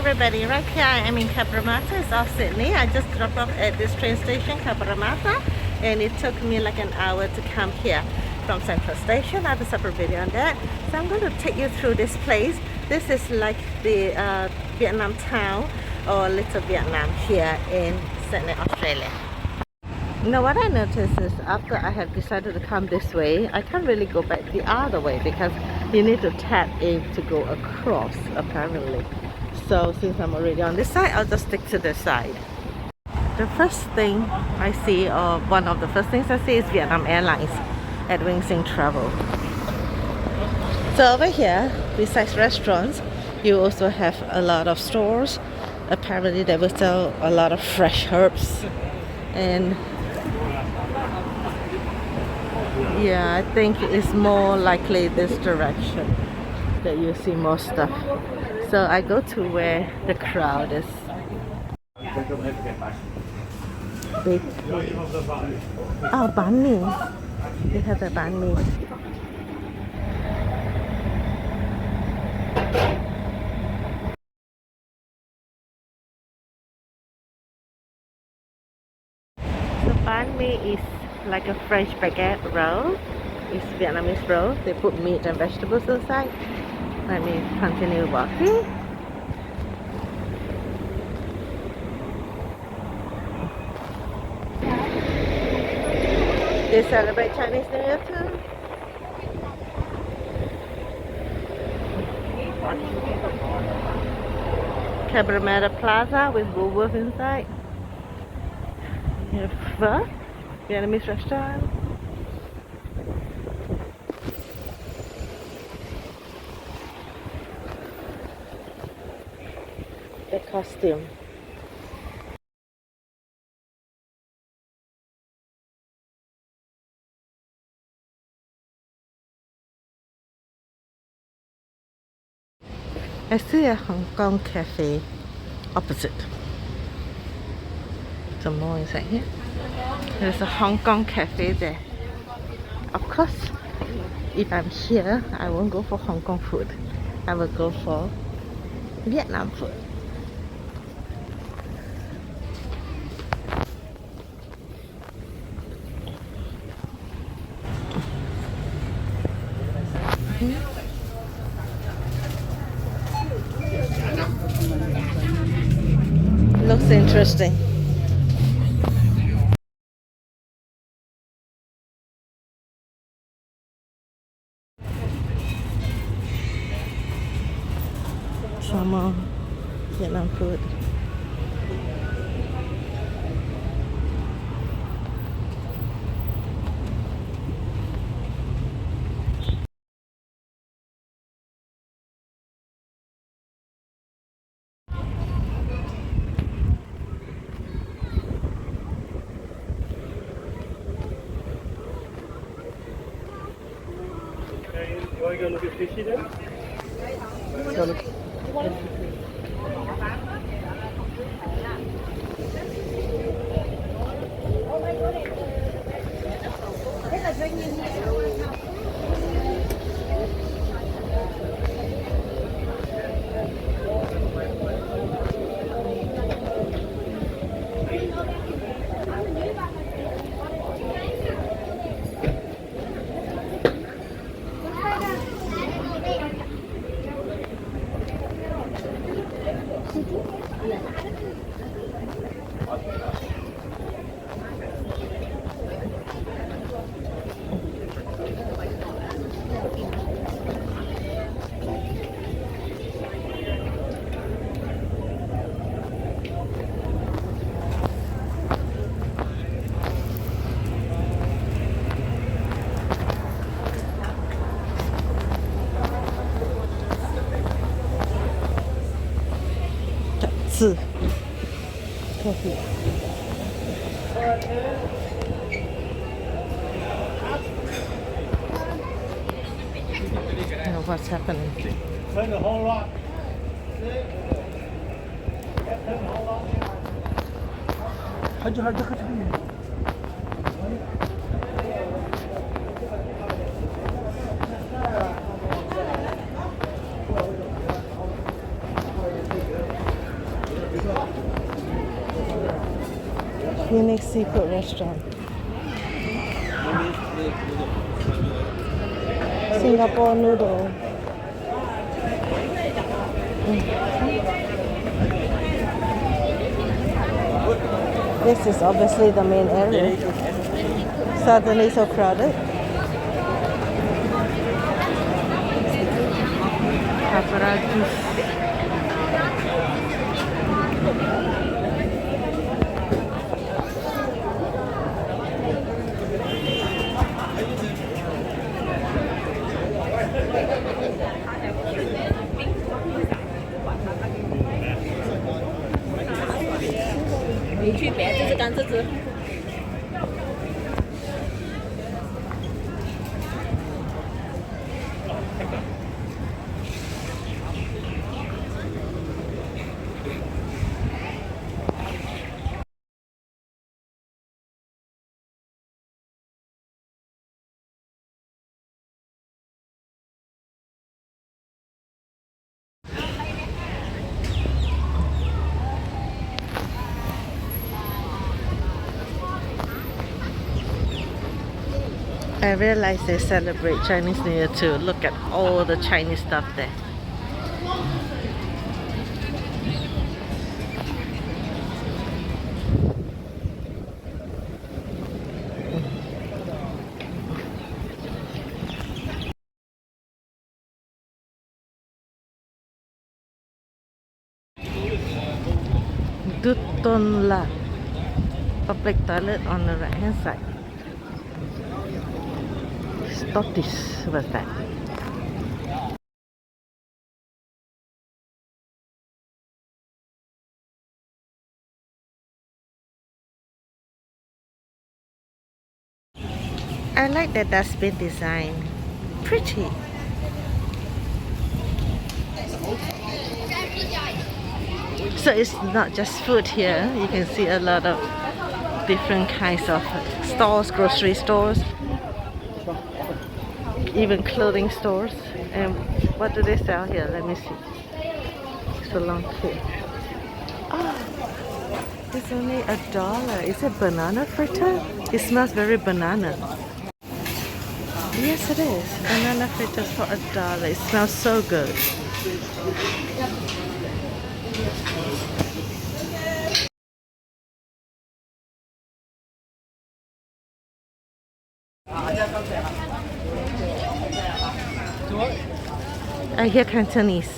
everybody, right here I am in Cabramatta, South Sydney. I just dropped off at this train station, Cabramatta, and it took me like an hour to come here from Central Station. I have a separate video on that. So I'm going to take you through this place. This is like the Vietnam town or Little Vietnam here in Sydney, Australia. Now what I noticed is after I have decided to come this way, I can't really go back the other way because you need to tap in to go across apparently. So since I'm already on this side, I'll just stick to this side. The first thing I see, or one of the first things I see, is Vietnam Airlines at Wing Sing Travel. So over here, besides restaurants, you also have a lot of stores. Apparently they will sell a lot of fresh herbs, and yeah, I think it's more likely this direction that you see more stuff. So I go to where the crowd is. Oh, banh mi. They have the banh mi. So banh mi is like a French baguette roll. It's Vietnamese roll. They put meat and vegetables inside. Let me continue walking. They celebrate Chinese New Year too. Cabramatta Plaza with Woolworth inside. You have pho, Vietnamese restaurant. The costume. I see a Hong Kong cafe opposite. Some more inside here. There's a Hong Kong cafe there. Of course, if I'm here, I won't go for Hong Kong food. I will go for Vietnam food. Looks interesting. Some more Vietnam food. You want to go look at fishy then? Let's go look. Coffee. Now what's happening? Turn the whole lot. Unique seafood restaurant. Singapore noodle. This is obviously the main area. Suddenly so crowded. Apparatus. I realize they celebrate Chinese New Year too. Look at all the Chinese stuff there. Duton La public toilet on the right hand side. Scottish was that? I like the dustbin design. Pretty. So it's not just food here. You can see a lot of different kinds of stores, grocery stores, even clothing stores. And what do they sell here? Let me see. It's a long queue. Oh, it's only $1. Is it banana fritter? It smells very banana. Yes, it is. Banana fritters for $1. It smells so good. I hear Cantonese.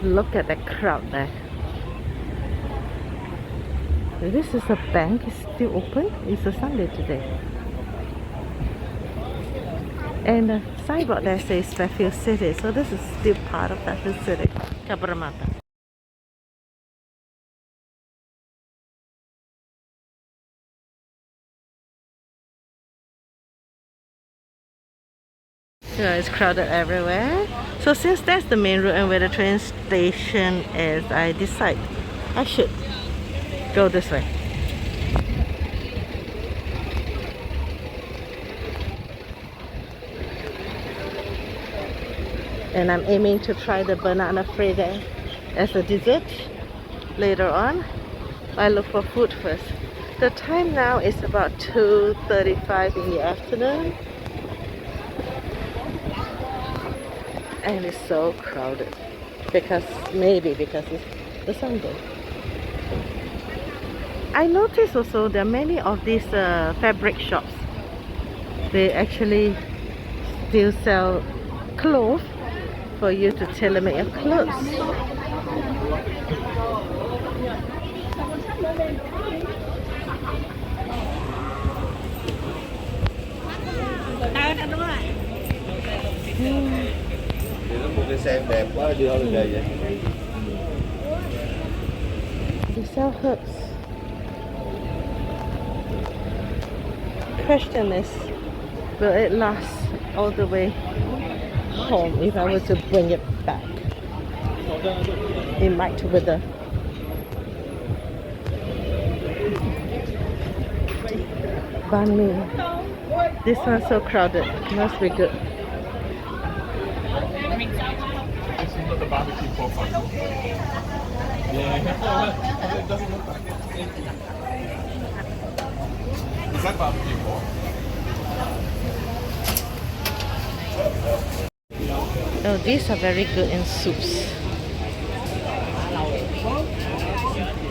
Look at the crowd there. This is a bank. It's still open. It's a Sunday today. And the signboard there says Fairfield City. So this is still part of Fairfield City. Cabramatta. Yeah, it's crowded everywhere. So since that's the main road and where the train station is, I decide I should go this way. And I'm aiming to try the banana fritter as a dessert later on. I look for food first. The time now is about 2:35 in the afternoon. And it's so crowded maybe because it's the Sunday. I noticed also there are many of these fabric shops. They actually still sell clothes for you to tailor make your clothes. Xem đẹp quá đưa holiday vậy. They sell herbs. Question is, Will it last all the way home if I were to bring it back? It might wither. Banh mi. This one's so crowded. Must be good. This is not the barbecue pork one. Yeah. It doesn't look like it. Is that barbecue pork? Oh, these are very good in soups.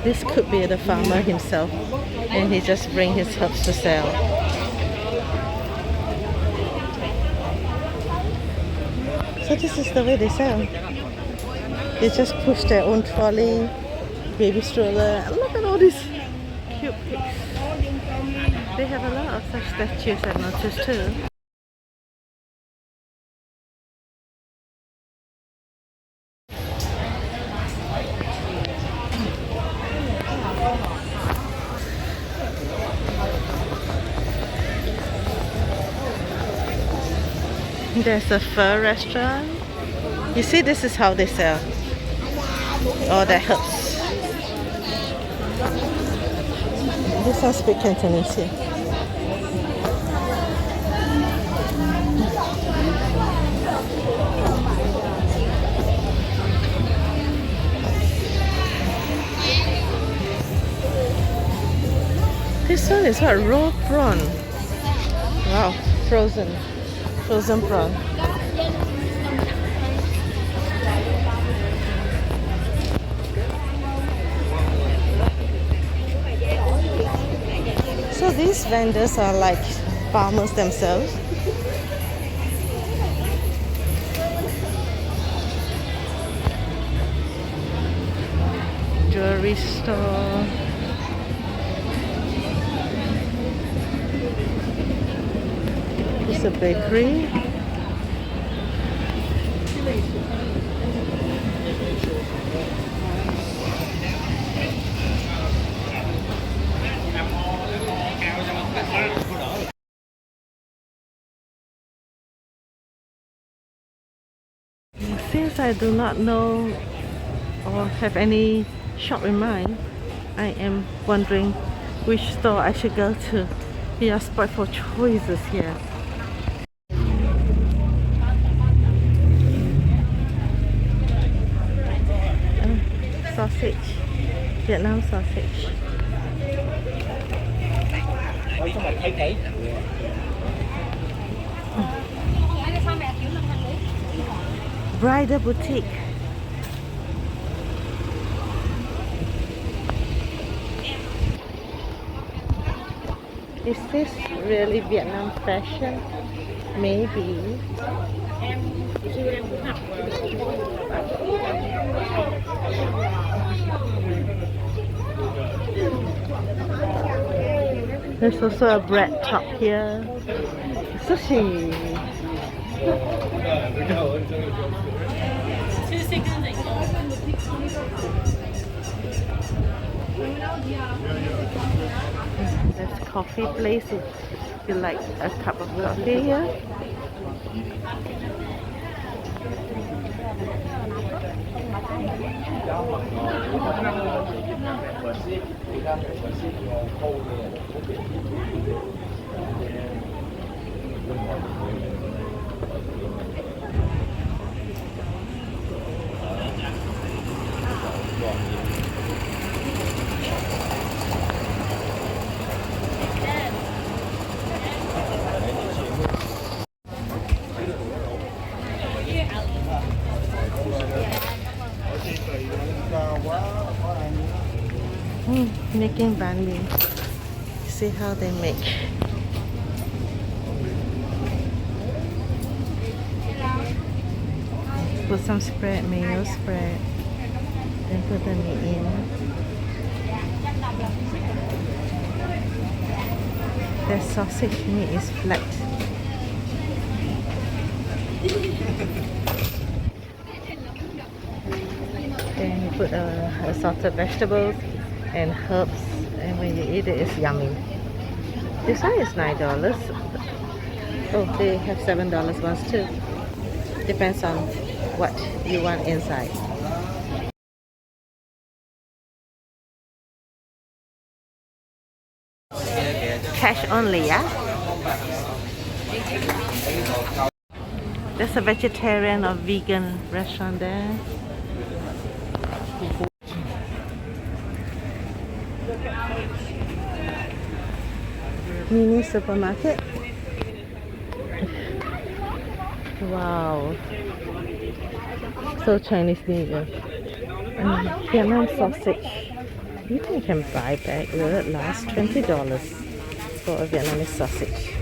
This could be the farmer himself, and he just bring his herbs to sell. So this is the way they sell. They just push their own trolley, baby stroller. And look at all these cute pigs. They have a lot of such statues, I've noticed too. There's a pho restaurant. You see, this is how they sell all the herbs. This one speaks Cantonese here. This one is what? Raw prawn. Wow, frozen prawn. So these vendors are like farmers themselves. Jewelry store. It's a bakery. Since I do not know or have any shop in mind, I am wondering which store I should go to. We are spoiled for choices here. Sausage, Vietnam sausage. Bridal boutique. Is this really Vietnam fashion? Maybe. There's also a bread top here. Sushi. There's coffee place if you like a cup of coffee here. Making banh mi. See how they make. Put some spread, mayo spread, then put the meat in. The sausage meat is flat. Then you put assorted vegetables and herbs, and when you eat it, it's yummy. This one is $9. Oh, they have $7 ones too. Depends on what you want inside. Cash only, yeah? There's a vegetarian or vegan restaurant there. Mini supermarket. Wow. So Chinese New Year. Vietnam sausage. You think you can buy back? Will it last $20 for a Vietnamese sausage?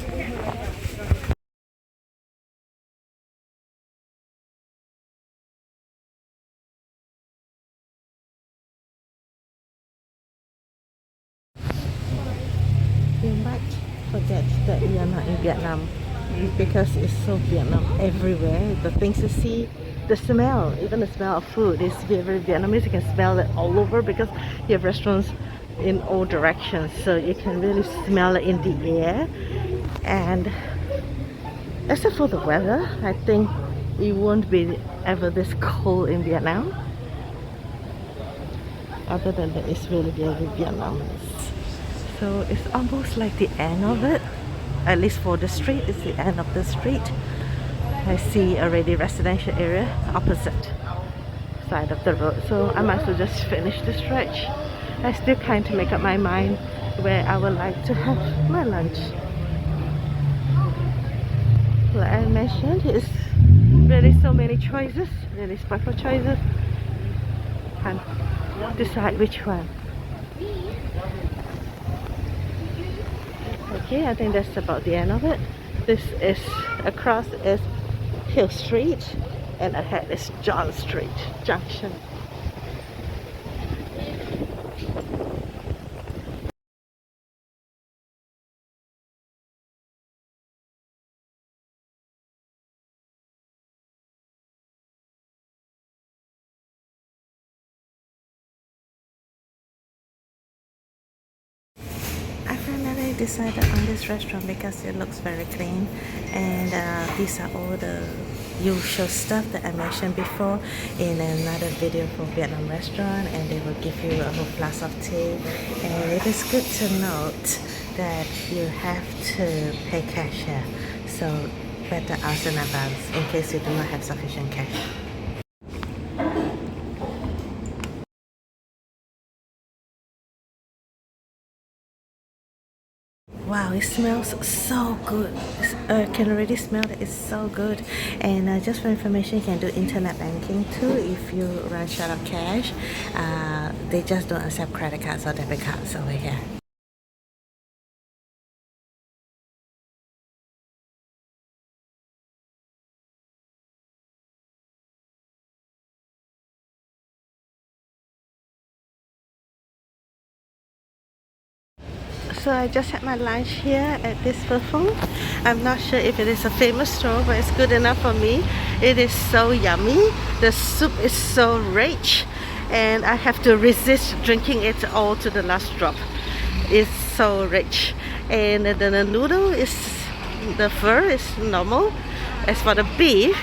You might forget that we are not in Vietnam because it's so Vietnam everywhere. The things you see, the smell, even the smell of food is very Vietnamese. You can smell it all over because you have restaurants in all directions, so you can really smell it in the air. And except for the weather, I think it won't be ever this cold in Vietnam. Other than that, it's really very Vietnamese. So it's almost like the end of it. At least for the street, it's the end of the street. I see already residential area opposite side of the road. So I might as well just finish the stretch. I still kind of make up my mind where I would like to have my lunch. Like I mentioned, it's really so many choices, really special choices. Can't decide which one. Okay, I think that's about the end of it. This is across is Hill Street and ahead is John Street Junction. I finally decided on this restaurant because it looks very clean, and these are all the usual stuff that I mentioned before in another video for Vietnam restaurant, and they will give you a whole glass of tea. And it is good to note that you have to pay cash here, so better ask in advance in case you do not have sufficient cash. Wow, it smells so good. I can already smell that it's so good. And just for information, you can do internet banking too if you run short of cash. They just don't accept credit cards or debit cards over here. So I just had my lunch here at this buffet. I'm not sure if it is a famous store, but it's good enough for me. It is so yummy. The soup is so rich, and I have to resist drinking it all to the last drop. It's so rich. And the noodle is, the pho is normal. As for the beef,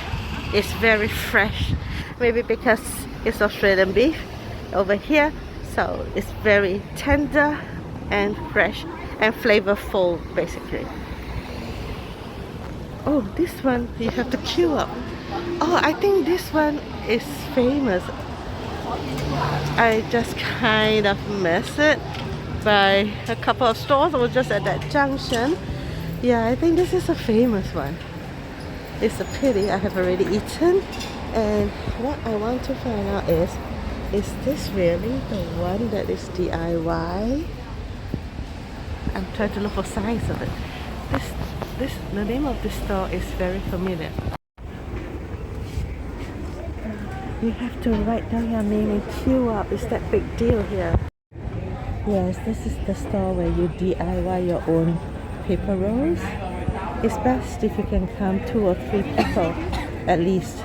it's very fresh. Maybe because it's Australian beef over here, so it's very tender and fresh and flavorful basically. Oh, this one you have to queue up. Oh, I think this one is famous. I just kind of missed it by a couple of stores or just at that junction. Yeah, I think this is a famous one. It's a pity I have already eaten. And what I want to find out is this really the one that is DIY? I'm trying to look for signs of it. The name of this store is very familiar. You have to write down your name and queue up. It's that big deal here. Yes, this is the store where you DIY your own paper rolls. It's best if you can come 2 or 3 people at least.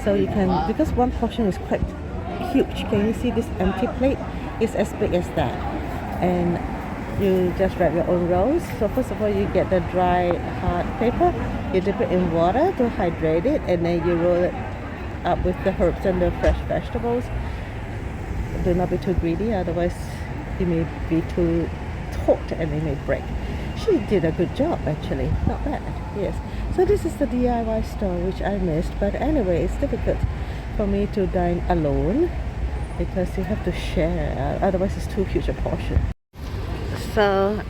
So you can, because one portion is quite huge. Can you see this empty plate? It's as big as that. And You just wrap your own rolls. So first of all, you get the dry hard paper. You dip it in water to hydrate it, and then you roll it up with the herbs and the fresh vegetables. Do not be too greedy, otherwise it may be too taut and it may break. She did a good job actually, not bad. Yes. So this is the DIY store which I missed, but anyway, it's difficult for me to dine alone because you have to share, otherwise it's too huge a portion. So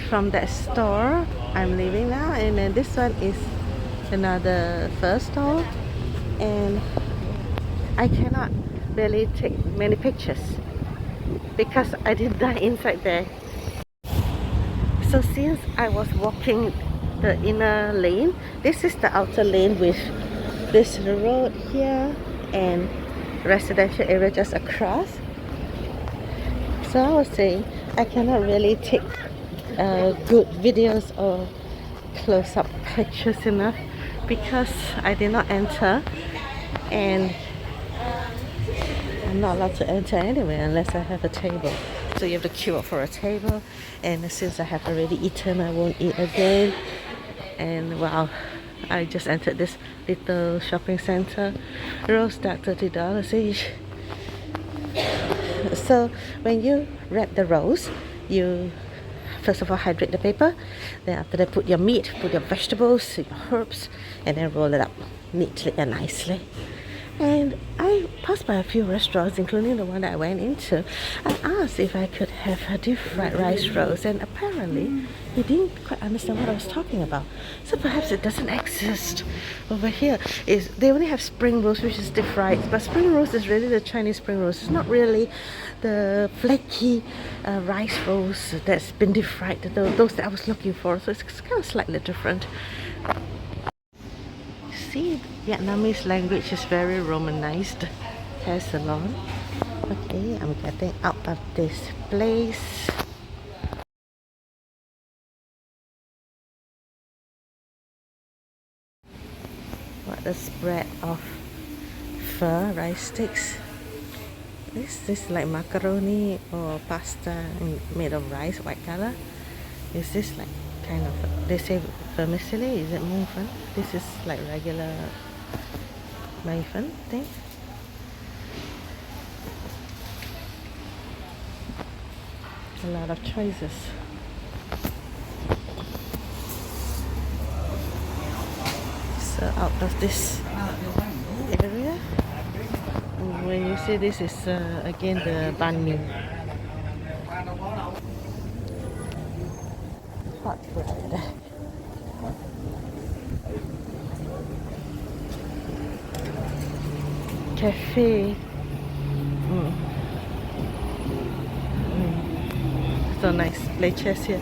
from that store I'm leaving now, and then this one is another first store, and I cannot really take many pictures because I didn't dine inside there. So since I was walking the inner lane, this is the outer lane with this road here and residential area just across. So I was saying I cannot really take good videos or close-up pictures enough because I did not enter, and I'm not allowed to enter anyway unless I have a table. So you have to queue up for a table, and since I have already eaten, I won't eat again. And wow, I just entered this little shopping center. Rose that $30 each. So when you wrap the rolls, you first of all hydrate the paper, then after that put your meat, put your vegetables, your herbs, and then roll it up neatly and nicely. And I passed by a few restaurants, including the one that I went into. I asked if I could have a deep fried rice rolls, and apparently he didn't quite understand what I was talking about. So perhaps it doesn't exist over here. They only have spring rolls, which is deep fried, but spring rolls is really the Chinese spring rolls. It's not really the flaky rice rolls that's been deep fried, those that I was looking for. So it's kind of slightly different. See, Vietnamese language is very romanized. Hair salon. Okay, I'm getting out of this place. What a spread of pho rice sticks. Is this like macaroni or pasta made of rice, white color? Is this like kind of, they say vermicelli, is it mung fan? This is like regular mung fan thing. A lot of choices. So out of this area, and when you see this is again the banh mi. Hot bread. Cafe. So nice. Play chess here.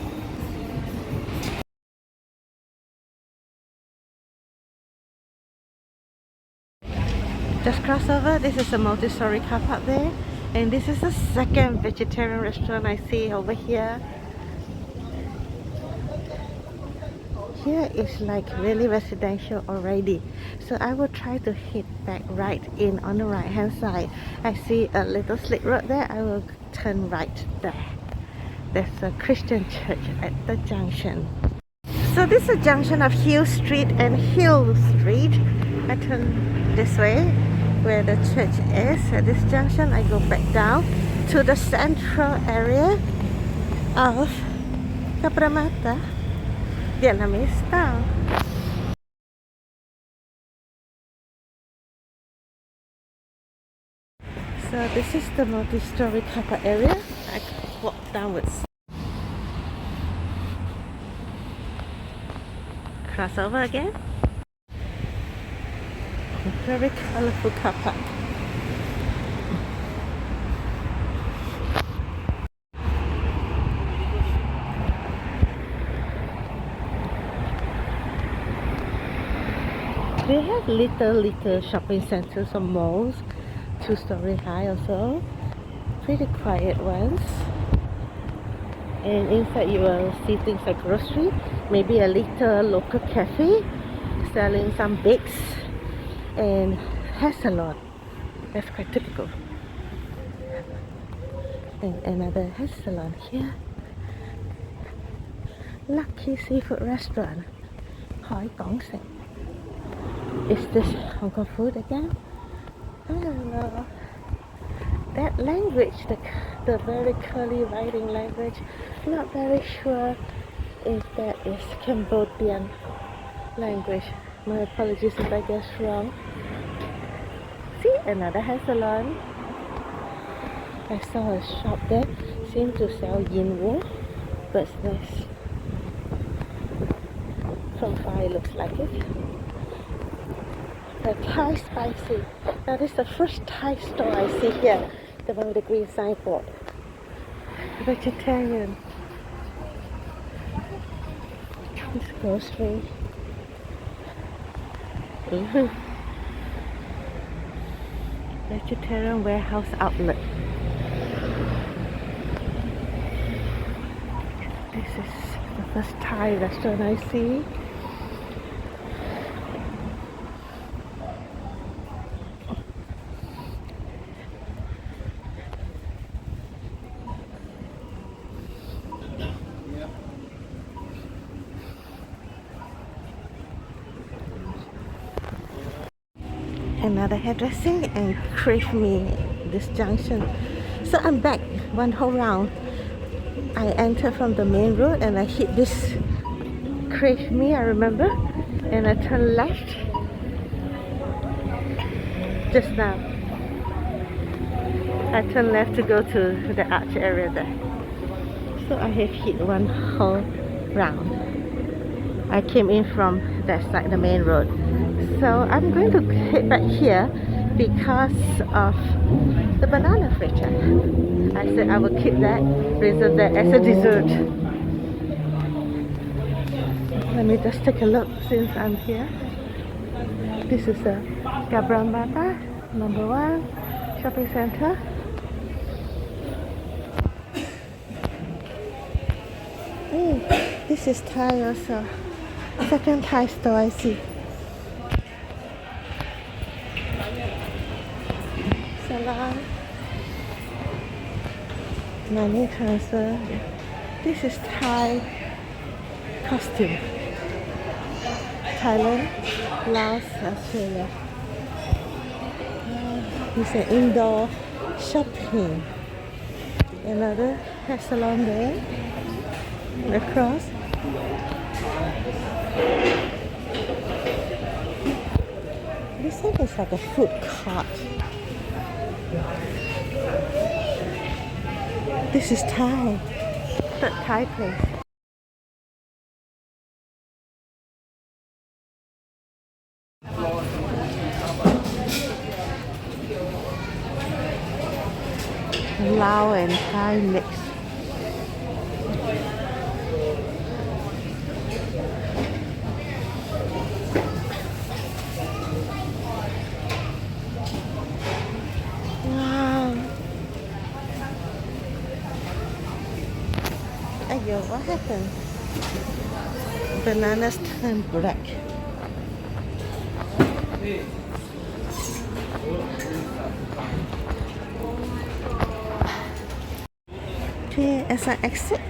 Just cross over. This is a multi-story car park there, and this is the second vegetarian restaurant I see over here. Here is like really residential already, so I will try to hit back right in on the right hand side. I see a little slick road there. I will turn right there. There's a Christian church at the junction. So this is a junction of Hill Street and Hill Street. I turn this way where the church is. At this junction I go back down to the central area of Cabramatta, Vietnamese style. So this is the multi-story car park area. I walk downwards. Cross over again. Very colorful car park. They have little shopping centers or malls, 2-story high or so. Pretty quiet ones. And inside you will see things like grocery, maybe a little local cafe selling some bakes, and hair salon. That's quite typical. And another hair salon here. Lucky Seafood Restaurant. Hỏi Cổng Sạch. Is this Hong Kong food again? I don't know. That language, the very curly writing language, not very sure if that is Cambodian language. My apologies if I guess wrong. See, another hair salon. I saw a shop there, seemed to sell yin wool, bird's nest. From far it looks like it. The Thai spicy. Now this is the first Thai store I see here. The one with the green signboard. Vegetarian. This grocery. Vegetarian warehouse outlet. This is the first Thai restaurant I see. Another hairdressing and crave me this junction. So I'm back one whole round. I entered from the main road and I hit this crave me, I remember, and I turned left just now. I turned left to go to the arch area there. So I have hit one whole round. I came in from that side, the main road. So I'm going to head back here because of the banana fritter. I said I will keep that, reserve that as a dessert. Let me just take a look since I'm here. This is a Cabramatta #1 shopping center. This is Thai also. Second Thai store I see. Salon. Money transfer. This is Thai costume. Thailand, Laos, Australia. It's an indoor shopping. Another hair salon there. Across. This one is like a food court. This is Thai. Third Thai place. Lao and Thai mix. Ayo, what happened? Bananas turn black. Okay, as I exit,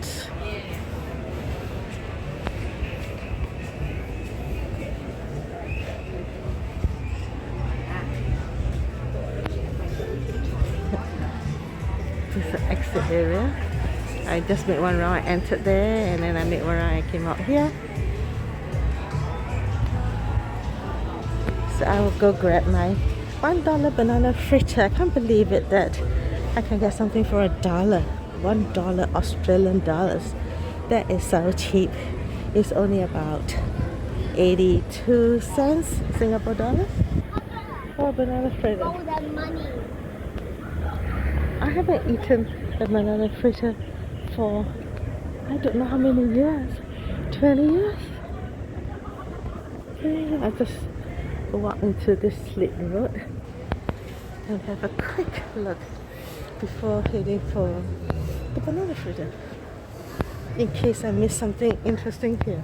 this is the exit area. I just made one round, I entered there, and then I made one round, I came out here. So I will go grab my $1 banana fritter. I can't believe it that I can get something for $1. $1 Australian dollars. That is so cheap. It's only about 82 cents Singapore dollars for a banana fritter. Oh, that money. I haven't eaten a banana fritter for I don't know how many years. 20 years? Okay, I just walk into this slit road and have a quick look before heading for the banana fritter in case I miss something interesting here.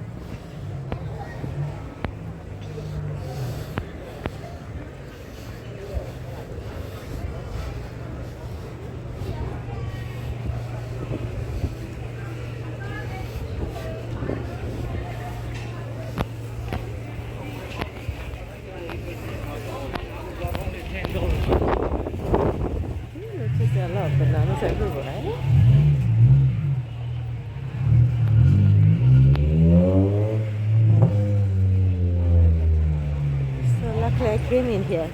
in here.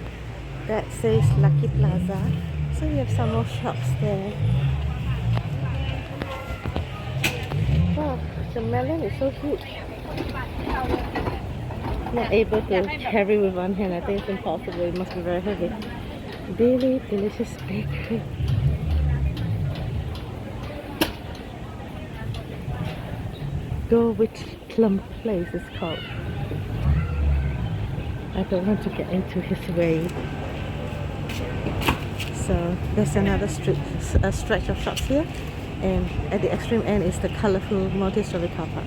That says Lucky Plaza. So we have some more shops there. Wow, the melon is so huge. Not able to carry with one hand. I think it's impossible. It must be very heavy. Really delicious bakery. Go with Plum Place is called. I don't want to get into his way. So there's another stretch of shops here, and at the extreme end is the colorful multi-story car park.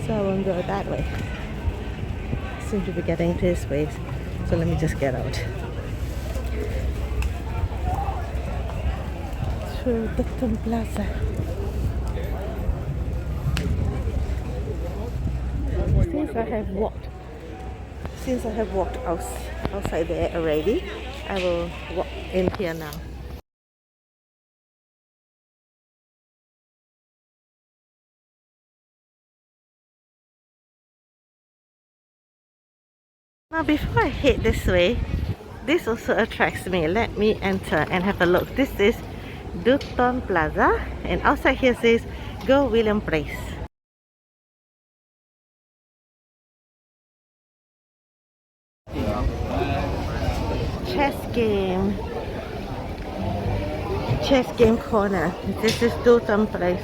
So I won't go that way. I seem to be getting into his way, so let me just get out. Through Dutton Plaza. Since I have walked outside there already, I will walk in here now. Now before I head this way, this also attracts me. Let me enter and have a look. This is Dutton Plaza, and outside here says Go William Place. Chess game corner. This is Dutton Place.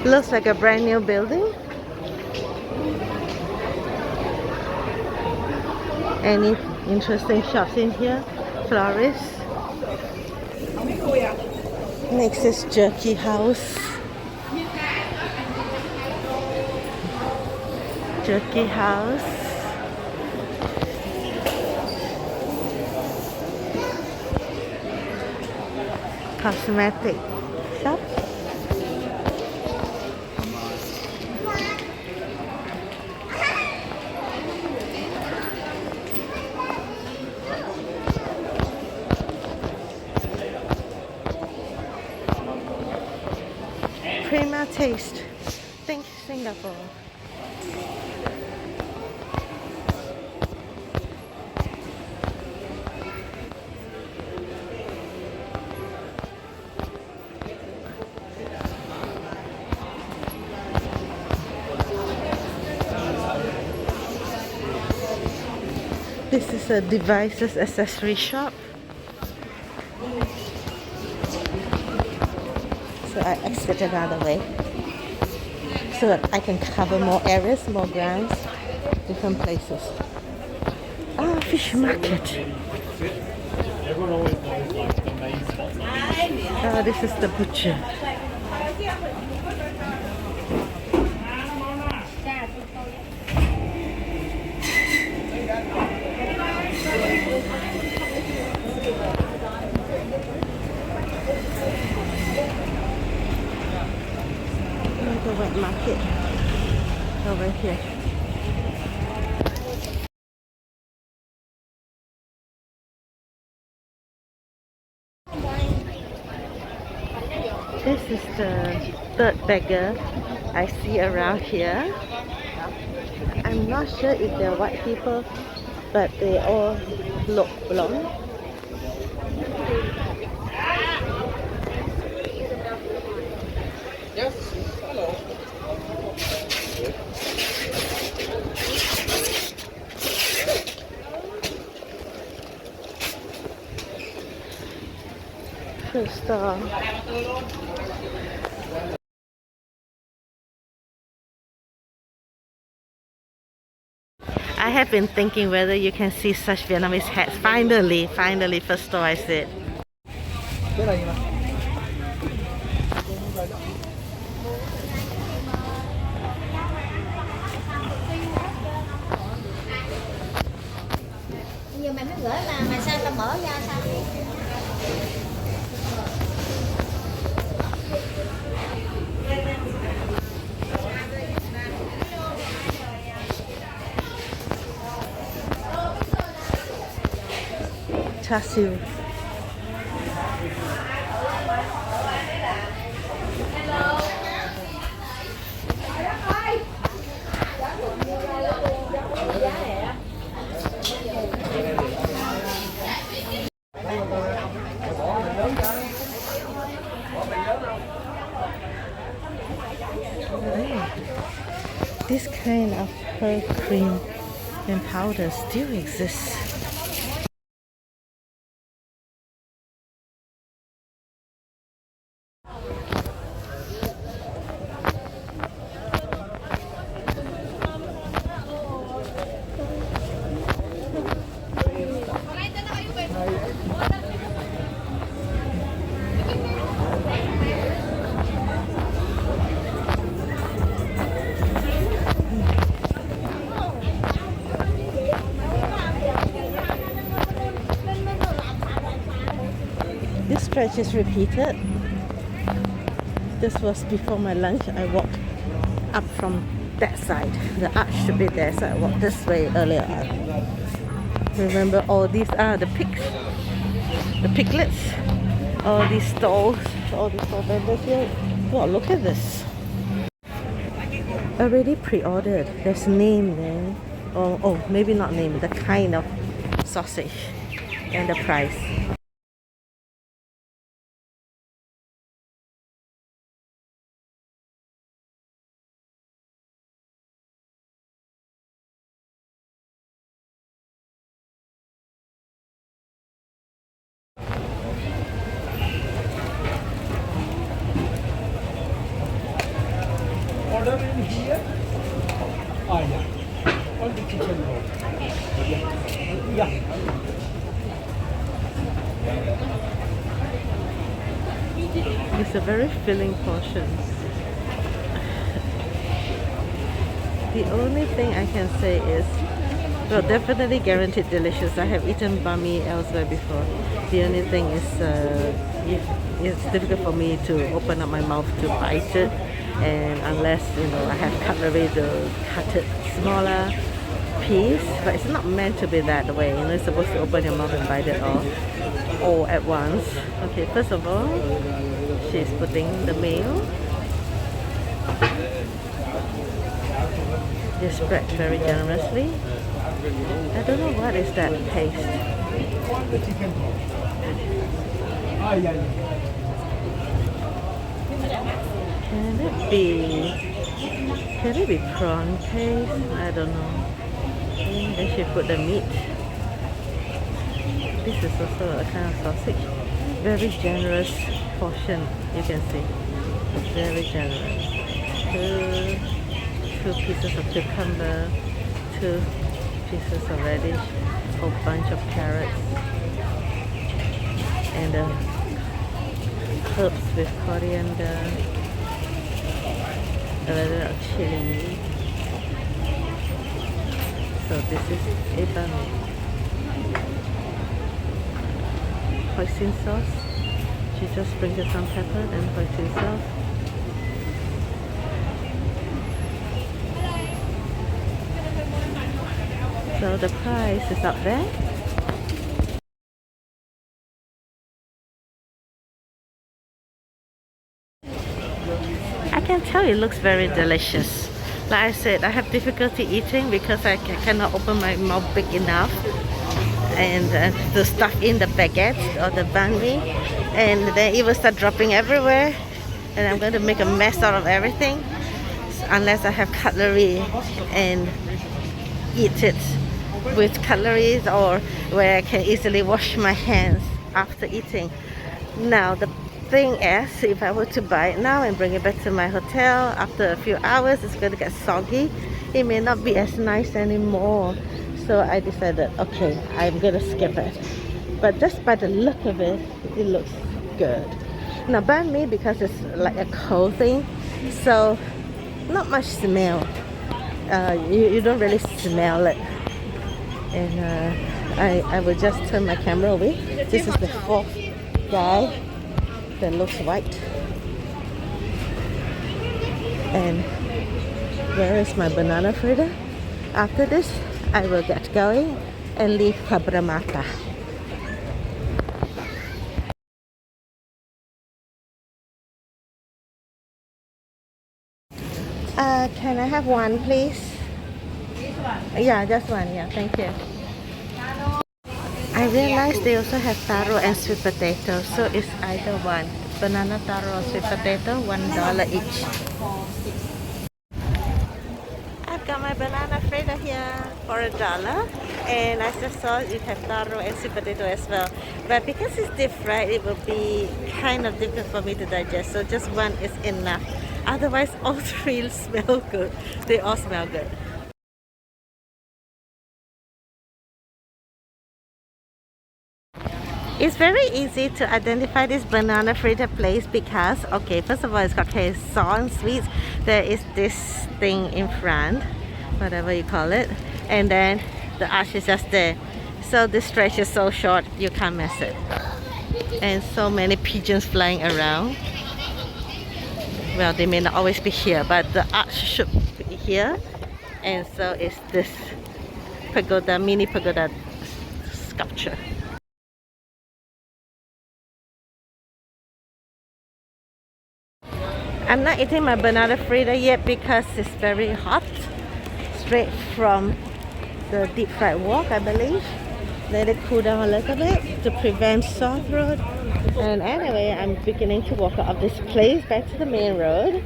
Looks like a brand new building. Any interesting shops in here? Florist. Next is Jerky House. Jerky House. Cosmetic shop. Prima Taste. Think Singapore. This is a devices accessory shop. So I exit another way so that I can cover more areas, more grounds, different places. Ah, fish market. Everyone always knows like the main spots. Ah, this is the butcher. The wet market over here. This is the third beggar I see around here. I'm not sure if they're white people, but they all look blonde. Yes. Hello. Food store. I have been thinking whether you can see such Vietnamese hats. Finally, first store I said. Giờ mày mới gửi mà sao tao mở ra sao? Char siu. this kind of pearl cream and powder still exists. This stretch is repeated. This was before my lunch. I walked up from that side. The arch should be there, so I walked this way earlier on. Remember, all these are the pigs, the piglets, all these stalls, all these stall vendors here. Wow, look at this. Already pre-ordered. There's name there. Oh, maybe not name, the kind of sausage and the price. Order in here. Ah, yeah. All the chicken roll. Yeah. It's a very filling portion. The only thing I can say is, well, definitely guaranteed delicious. I have eaten banh mi elsewhere before. The only thing is, it's difficult for me to open up my mouth to bite it, and unless I have cutlery to cut it smaller piece. But it's not meant to be that way. It's supposed to open your mouth and bite it all at once. Okay, first of all, she's putting the meal. They spread very generously. I don't know what is that taste. The chicken roll. Ah, yeah, yeah. Can it be prawn paste? I don't know. Then she put the meat. This is also a kind of sausage. Very generous portion, you can see. Very generous. Two pieces of cucumber, 2 pieces of radish, a bunch of carrots, and herbs with coriander, a little of chili. So this is a banh mi. Hoisin sauce. She just sprinkled some pepper and hoisin sauce. So the price is up there. I can tell it looks very delicious. Like I said, I have difficulty eating because I cannot open my mouth big enough and to stuff in the baguette or the banh mi, and then it will start dropping everywhere, and I'm going to make a mess out of everything unless I have cutlery and eat it with cutlery, or where I can easily wash my hands after eating. Now the thing is, if I were to buy it now and bring it back to my hotel, after a few hours it's going to get soggy. It may not be as nice anymore. So I decided, okay, I'm going to skip it. But just by the look of it, it looks good. Now banh mi, because it's like a cold thing, so not much smell. You don't really smell it. And I will just turn my camera away. This is the 4th guy that looks white. And where is my banana fritter? After this, I will get going and leave Cabramatta. Can I have one, please? Yeah, just one. Yeah, thank you. I realized they also have taro and sweet potato, so it's either one. Banana taro or sweet potato, $1 each. my banana fritter here for $1, and I just saw you have taro and sweet potato as well. But because it's deep fried, it will be kind of difficult for me to digest. So just one is enough. Otherwise, all three smell good. They all smell good. It's very easy to identify this banana fritter place because, okay, first of all, it's got sour and sweet. There is this thing in front, whatever you call it, and then the arch is just there. So this stretch is so short, you can't miss it. And so many pigeons flying around. Well, they may not always be here, but the arch should be here. And so it's this pagoda, mini pagoda sculpture. I'm not eating my banana fritter yet because it's very hot. Straight from the deep fried wok, I believe. Let it cool down a little bit to prevent sore throat. And anyway, I'm beginning to walk out of this place back to the main road.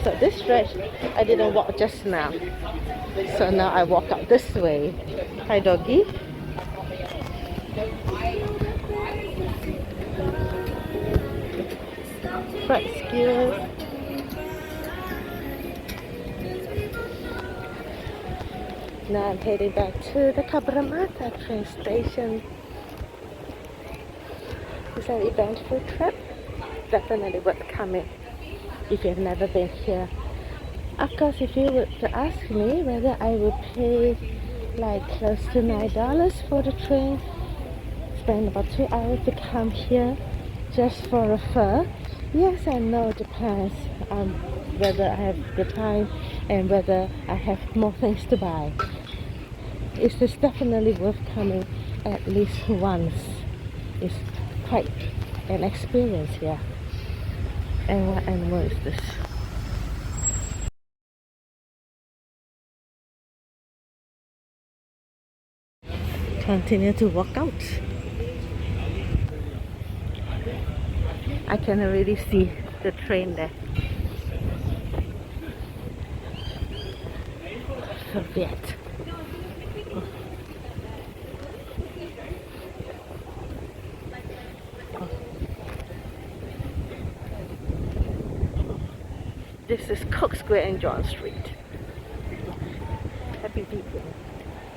So this stretch, I didn't walk just now. So now I walk out this way. Hi doggy. Fried skewers. Now I'm heading back to the Cabramatta train station. It's an eventful trip. Definitely worth coming if you've never been here. Of course, if you were to ask me whether I would pay like close to $9 for the train, spend about 2 hours to come here just for a pho. Yes, I know it depends on whether I have the time and whether I have more things to buy. It's just definitely worth coming at least once. It's quite an experience here. And what animal is this? Continue to walk out. I can already see the train there. Soviet. This is Cook Square and John Street. Happy Vegan.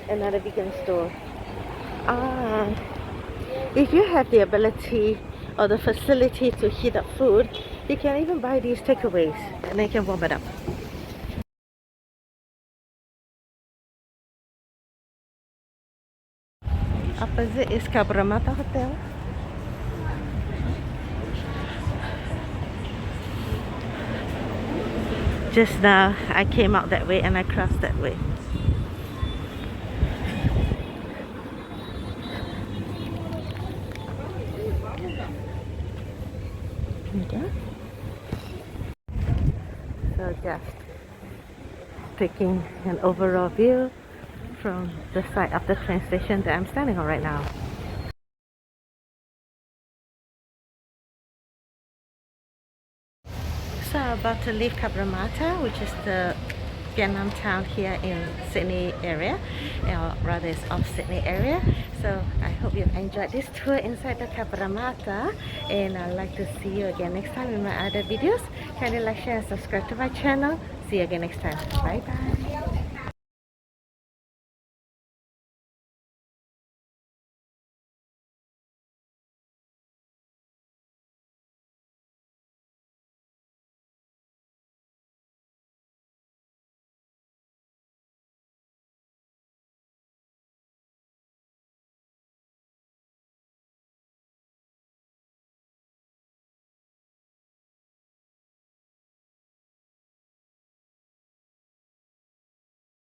Another vegan store. If you have the ability or the facility to heat up food, you can even buy these takeaways and then you can warm it up. Opposite is Cabramatta Hotel. Just now I came out that way and I crossed that way. Okay. So just taking an overall view from the side of the train station that I'm standing on right now. So I'm about to leave Cabramatta, which is the Vietnam town here in Sydney area, or rather it's off Sydney area. So I hope you've enjoyed this tour inside the Cabramatta, and I'd like to see you again next time in my other videos. Kindly like, share and subscribe to my channel. See you again next time. Bye bye.